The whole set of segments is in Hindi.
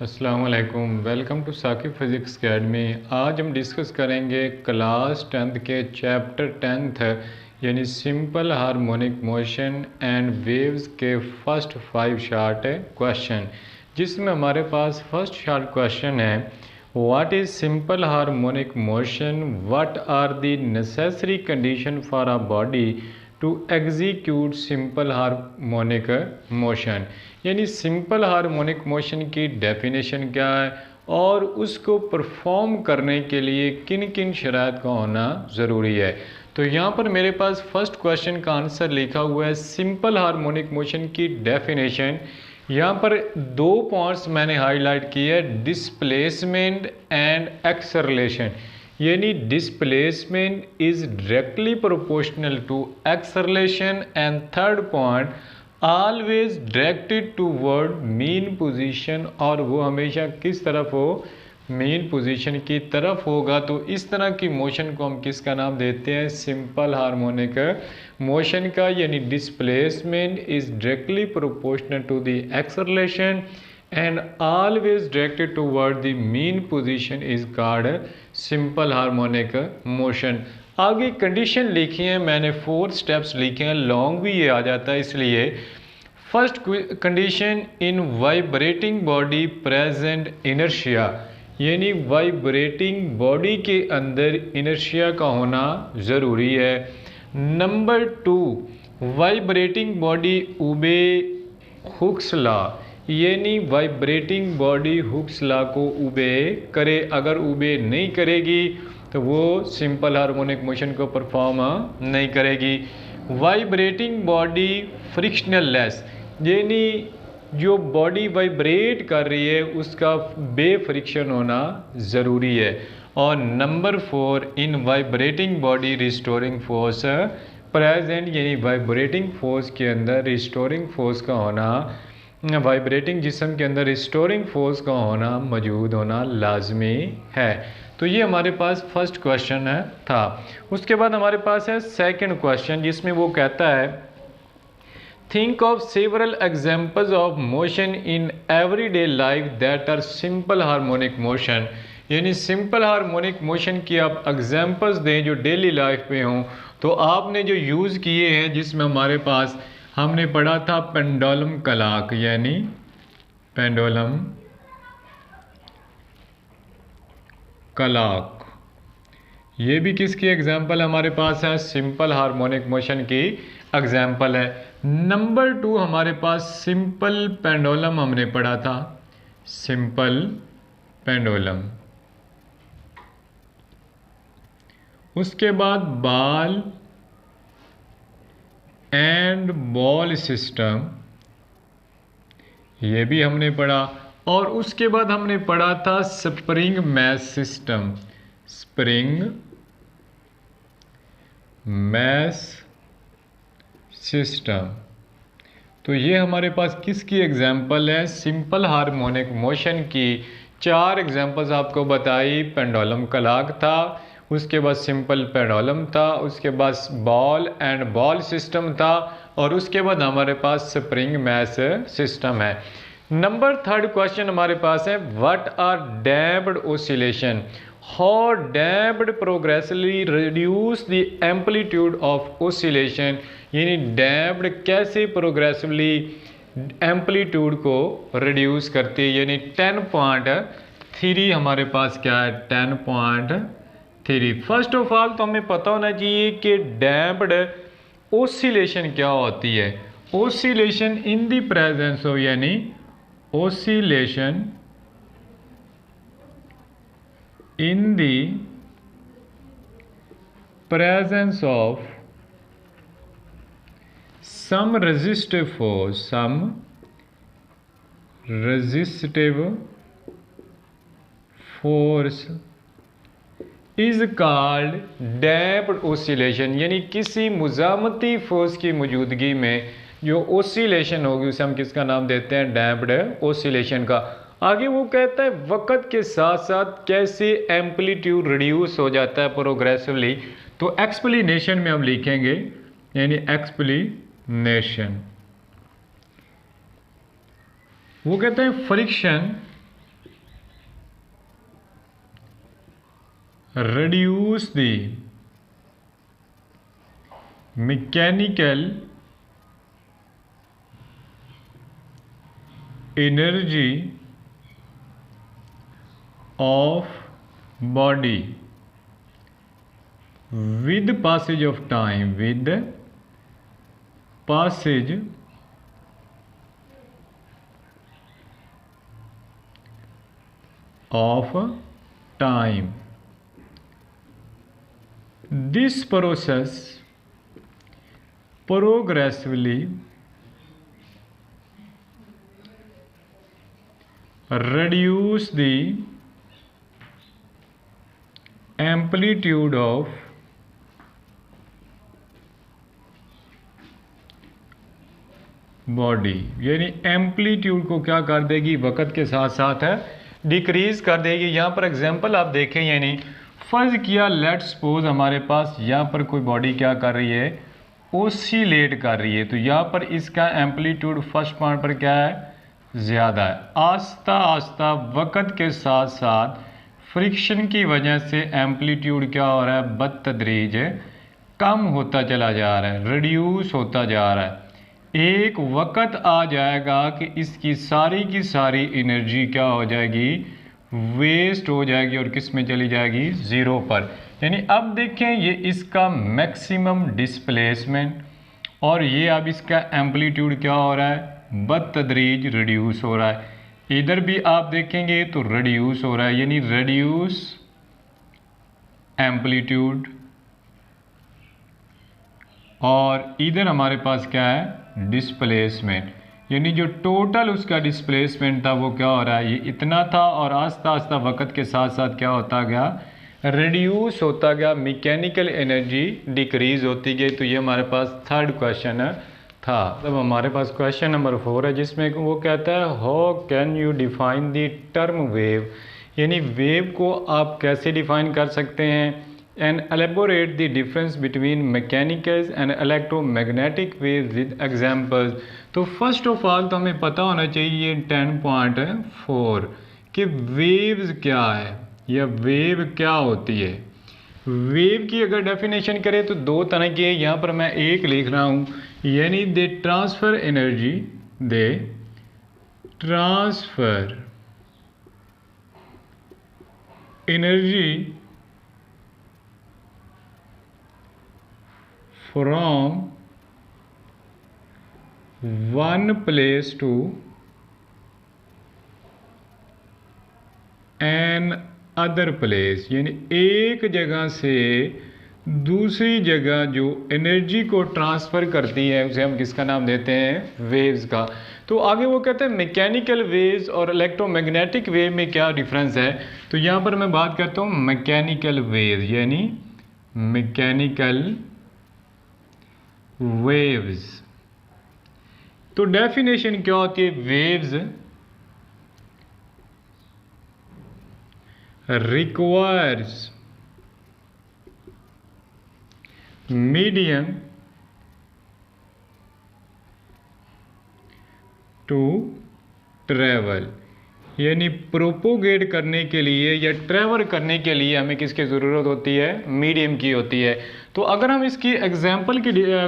अस्सलाम वालेकुम, welcome to Saqib physics academy. आज हम डिस्कस करेंगे क्लास 10th के चैप्टर 10th यानी simple harmonic motion and waves के फर्स्ट 5 शॉर्ट क्वेश्चन, जिसमें हमारे पास फर्स्ट शॉर्ट क्वेश्चन है what is simple harmonic motion, what are the necessary condition for a body to execute simple harmonic motion. यानी सिंपल हार्मोनिक मोशन की डेफिनेशन क्या है और उसको परफॉर्म करने के लिए किन किन शराइत का होना ज़रूरी है। तो यहाँ पर मेरे पास फर्स्ट क्वेश्चन का आंसर लिखा हुआ है सिंपल हार्मोनिक मोशन की डेफिनेशन। यहाँ पर दो पॉइंट्स मैंने हाईलाइट किए हैं, डिस्प्लेसमेंट एंड एक्सेलरेशन। यानी displacement is directly proportional to acceleration and third point always directed toward mean position, और वो हमेशा किस तरफ हो, मीन पोजीशन की तरफ होगा। तो इस तरह की मोशन को हम किसका नाम देते हैं, सिंपल हार्मोनिक मोशन का। यानी displacement is directly proportional to the acceleration and always directed toward the mean position is called simple harmonic motion. आगे कंडीशन लिखी है मैंने, 4 स्टेप्स लिखे हैं, लॉन्ग भी ये आ जाता है इसलिए। First condition, in vibrating body present inertia. यानी वाइब्रेटिंग बॉडी के अंदर इनर्शिया का होना ज़रूरी है। Number 2, vibrating body obey Hooke's law. यानी वाइब्रेटिंग बॉडी हुक्स लॉ को ओबे करे, अगर ओबे नहीं करेगी तो वो सिंपल हार्मोनिक मोशन को परफॉर्म नहीं करेगी। वाइब्रेटिंग बॉडी फ्रिक्शनल लेस, यानी जो बॉडी वाइब्रेट कर रही है उसका बेफ्रिक्शन होना ज़रूरी है। और number 4, in vibrating body restoring force present. यानी वाइब्रेटिंग फोर्स के अंदर रिस्टोरिंग फोर्स का होना, वाइब्रेटिंग जिस्म के अंदर रिस्टोरिंग फोर्स का होना, मौजूद होना लाजमी है। तो ये हमारे पास फर्स्ट क्वेश्चन है था। उसके बाद हमारे पास है सेकंड क्वेश्चन, जिसमें वो कहता है think of several examples of motion in everyday life that are simple harmonic motion. यानी सिंपल हार्मोनिक मोशन की आप एग्जांपल्स दें जो डेली लाइफ में हों। तो आपने जो यूज़ किए हैं, जिसमें हमारे पास हमने पढ़ा था पेंडुलम क्लॉक, यानी पेंडुलम क्लॉक, ये भी किसकी एग्जाम्पल हमारे पास है, सिंपल हार्मोनिक मोशन की एग्जाम्पल है। नंबर 2 हमारे पास सिंपल पेंडुलम हमने पढ़ा था, सिंपल पेंडुलम। उसके बाद बॉल एंड बॉल सिस्टम, ये भी हमने पढ़ा। और उसके बाद हमने पढ़ा था spring mass system, spring mass system. तो ये हमारे पास किसकी एग्जाम्पल है, सिंपल हार्मोनिक मोशन की 4 एग्जाम्पल्स आपको बताई। पेंडुलम क्लॉक था, उसके बाद सिंपल पेंडुलम था, उसके बाद बॉल एंड बॉल सिस्टम था, और उसके बाद हमारे पास स्प्रिंग मैश सिस्टम है। नंबर 3 क्वेश्चन हमारे पास है what are damped oscillation, how damped progressively reduce the amplitude of oscillation. यानी डैम्प्ड कैसे प्रोग्रेसिवली एम्पलीट्यूड को रिड्यूस करती है। यानी 10.3 हमारे पास क्या है, 10.3। फर्स्ट ऑफ ऑल तो हमें पता होना चाहिए कि डैम्प्ड ऑसिलेशन क्या होती है। Oscillation in the presence of, यानी oscillation in the presence of some resistive force, some resistive force is called damped oscillation। यानी किसी मुज़ामती फोर्स की मौजूदगी में जो ओसिलेशन होगी उसे हम किसका नाम देते हैं, डैम्प्ड ओसिलेशन का। आगे वो कहता है वक्त के साथ साथ कैसे एम्पलीट्यूड रिड्यूस हो जाता है प्रोग्रेसिवली। तो एक्सप्लेनेशन में हम लिखेंगे, यानी एक्सप्लेनेशन, वो कहते हैं friction reduce the mechanical energy of body with passage of time, with passage of time. This process progressively reduce the amplitude of body, यानी एम्पलीट्यूड को क्या कर देगी, वक्त के साथ साथ है डिक्रीज कर देगी। यहाँ पर एग्जांपल आप देखें, यानी फर्ज किया लेट सपोज हमारे पास यहाँ पर कोई बॉडी क्या कर रही है, ओसिलेट कर रही है, तो यहाँ पर इसका एम्पलीट्यूड फर्स्ट पॉइंट पर क्या है, ज़्यादा है। आस्ता आस्ता वक्त के साथ साथ फ्रिक्शन की वजह से एम्पलीट्यूड क्या हो रहा है, बतदरीज कम होता चला जा रहा है, रिड्यूस होता जा रहा है। एक वक्त आ जाएगा कि इसकी सारी की सारी एनर्जी क्या हो जाएगी, वेस्ट हो जाएगी और किस में चली जाएगी, ज़ीरो पर। यानी अब देखें ये इसका मैक्सिमम डिस्प्लेसमेंट और ये अब इसका एम्पलीट्यूड क्या हो रहा है, बतदरीज रिड्यूस हो रहा है। इधर भी आप देखेंगे तो रिड्यूस हो रहा है, यानी रिड्यूस एम्पलीट्यूड, और इधर हमारे पास क्या है, डिस्प्लेसमेंट, यानी जो टोटल उसका डिस्प्लेसमेंट था वो क्या हो रहा है, ये इतना था और आस्ता आस्ता वक्त के साथ साथ क्या होता गया, रिड्यूस होता गया, मैकेनिकल एनर्जी डिक्रीज होती गई। तो ये हमारे पास थर्ड क्वेश्चन था। तब हमारे पास क्वेश्चन नंबर 4 है, जिसमें वो कहता है how can you define the term wave, यानी वेव को आप कैसे डिफाइन कर सकते हैं, and elaborate the difference between mechanical and electromagnetic waves with examples। तो फर्स्ट ऑफ ऑल तो हमें पता होना चाहिए 10.4 कि वेव्स क्या है या वेव क्या होती है। वेव की अगर डेफिनेशन करें तो दो तरह की है, यहाँ पर मैं एक लिख रहा हूँ, यानी they transfer energy, they transfer energy from one place to an other place, यानी एक जगह से दूसरी जगह जो एनर्जी को ट्रांसफ़र करती है उसे हम किसका नाम देते हैं, वेव्स का। तो आगे वो कहते हैं मैकेनिकल वेव्स और इलेक्ट्रोमैग्नेटिक वेव में क्या डिफरेंस है। तो यहाँ पर मैं बात करता हूँ मैकेनिकल वेव्स, यानी मैकेनिकल वेव्स। तो डेफिनेशन क्या होती है, waves requires medium to travel, यानी प्रोपोगेट करने के लिए या ट्रैवल करने के लिए हमें किसकी ज़रूरत होती है, मीडियम की होती है। तो अगर हम इसकी एग्जांपल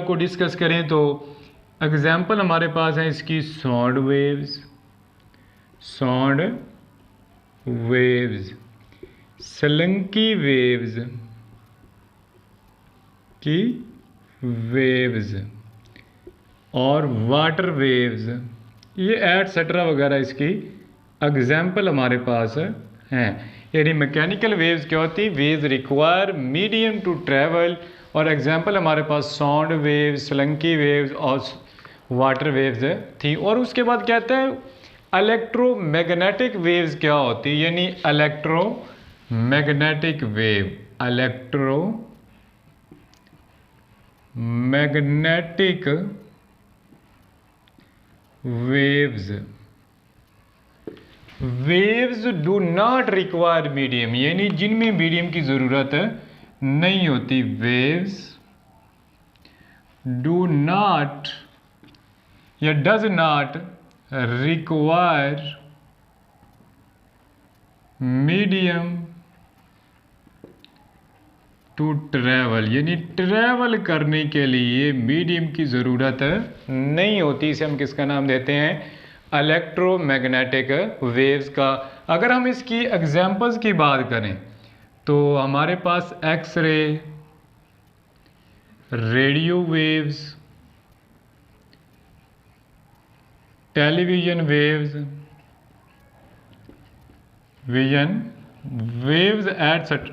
को डिस्कस करें तो एग्जांपल हमारे पास है इसकी sound waves, sound waves, slinky waves की वेव्स और वाटर वेव्स, ये एटसेट्रा वगैरह इसकी एग्जाम्पल हमारे पास हैं। यानी मैकेनिकल वेव्स क्या होती है, waves require medium to travel, और एग्जाम्पल हमारे पास साउंड वेव्स, स्लंकी वेव्स और वाटर वेव्स थी। और उसके बाद कहते हैं इलेक्ट्रोमैग्नेटिक वेव्स क्या होती है, यानी electromagnetic wave, electromagnetic waves, waves do not require medium, यानी जिनमें मीडियम की ज़रूरत नहीं होती। वेव्स डू नॉट या does not require medium to travel, यानी ट्रैवल करने के लिए मीडियम की ज़रूरत नहीं होती। इसे हम किसका नाम देते हैं? इलेक्ट्रोमैग्नेटिक वेव्स का। अगर हम इसकी एग्जांपल्स की बात करें तो हमारे पास X ray, radio waves, television waves, vision waves एट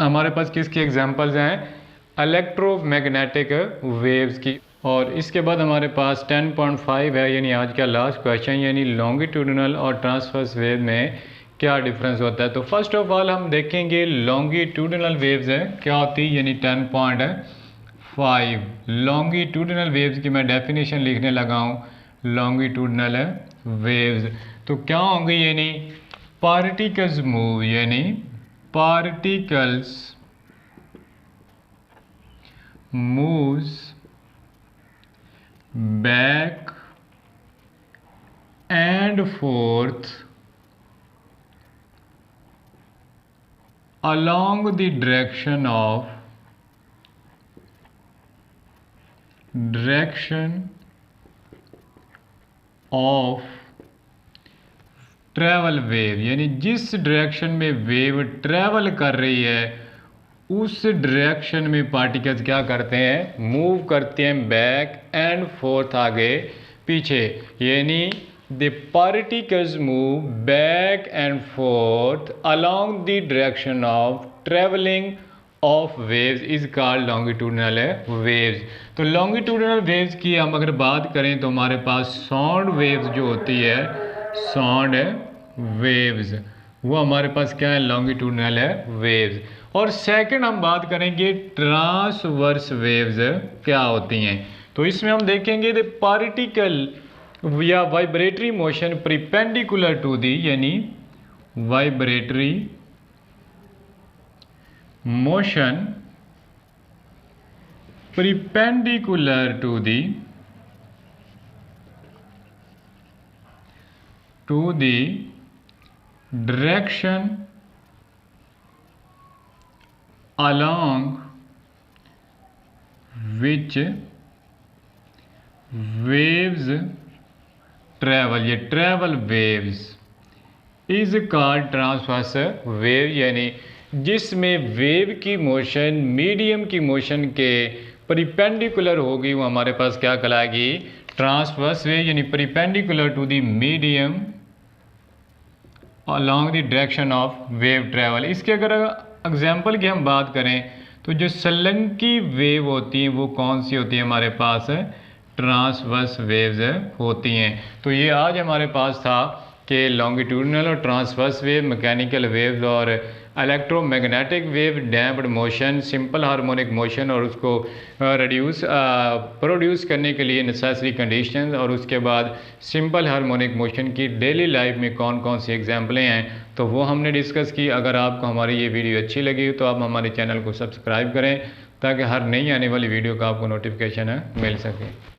हमारे पास किसकी एग्जांपल्स हैं? इलेक्ट्रोमैग्नेटिक वेव्स की। और इसके बाद हमारे पास 10.5 है, यानी आज का लास्ट क्वेश्चन, यानी लॉन्गिट्यूडिनल और ट्रांसवर्स वेव में क्या डिफरेंस होता है। तो फर्स्ट ऑफ ऑल हम देखेंगे लॉन्गिट्यूडिनल वेव्स है क्या होती है, यानी 10.5 लॉन्गिट्यूडिनल वेव्स की मैं डेफिनेशन लिखने लगा हूँ। लॉन्गिट्यूडिनल वेव्स तो क्या होंगी, यानी पार्टिकल्स मूव, यानी particles moves back and forth along the direction of travel wave, यानी जिस डायरेक्शन में वेव ट्रैवल कर रही है उस डायरेक्शन में पार्टिकल्स क्या करते हैं? मूव करते हैं बैक एंड फोर्थ, आगे पीछे, यानी the particles move back and fourth along the direction of travelling of waves is called longitudinal waves. तो लॉन्गिट्यूडिनल वेव्स की हम अगर बात करें तो हमारे पास साउंड वेव्स जो होती है, साउंड वेव्स, वो हमारे पास क्या है? Longitudinal waves. और सेकंड हम बात करेंगे ट्रांसवर्स वेव्स क्या होती हैं। तो इसमें हम देखेंगे द पार्टिकल या vibratory motion perpendicular to the, यानी vibratory motion perpendicular to the direction along which waves travel, ये travel waves is called transverse wave, यानी जिसमें वेव की मोशन मीडियम की मोशन के परपेंडिकुलर होगी वो हमारे पास क्या कहलाएगी? ट्रांसवर्स वेव, यानी perpendicular to the medium along the direction of wave travel. इसके अगर एग्जाम्पल की हम बात करें तो जो सलंकी वेव होती हैं वो कौन सी होती है? हमारे पास ट्रांसवर्स वेव्स होती हैं। तो ये आज हमारे पास था कि लॉन्गिट्यूडिनल और ट्रांसवर्स वेव, मैकेनिकल वेव्स और electromagnetic wave, damped motion, simple harmonic motion और उसको प्रोड्यूस करने के लिए नेसेसरी कंडीशंस, और उसके बाद सिंपल हार्मोनिक मोशन की डेली लाइफ में कौन कौन सी एग्जाम्पलें हैं तो वो हमने डिस्कस की। अगर आपको हमारी ये वीडियो अच्छी लगी तो आप हमारे चैनल को सब्सक्राइब करें ताकि हर नई आने वाली वीडियो का आपको नोटिफिकेशन मिल सके।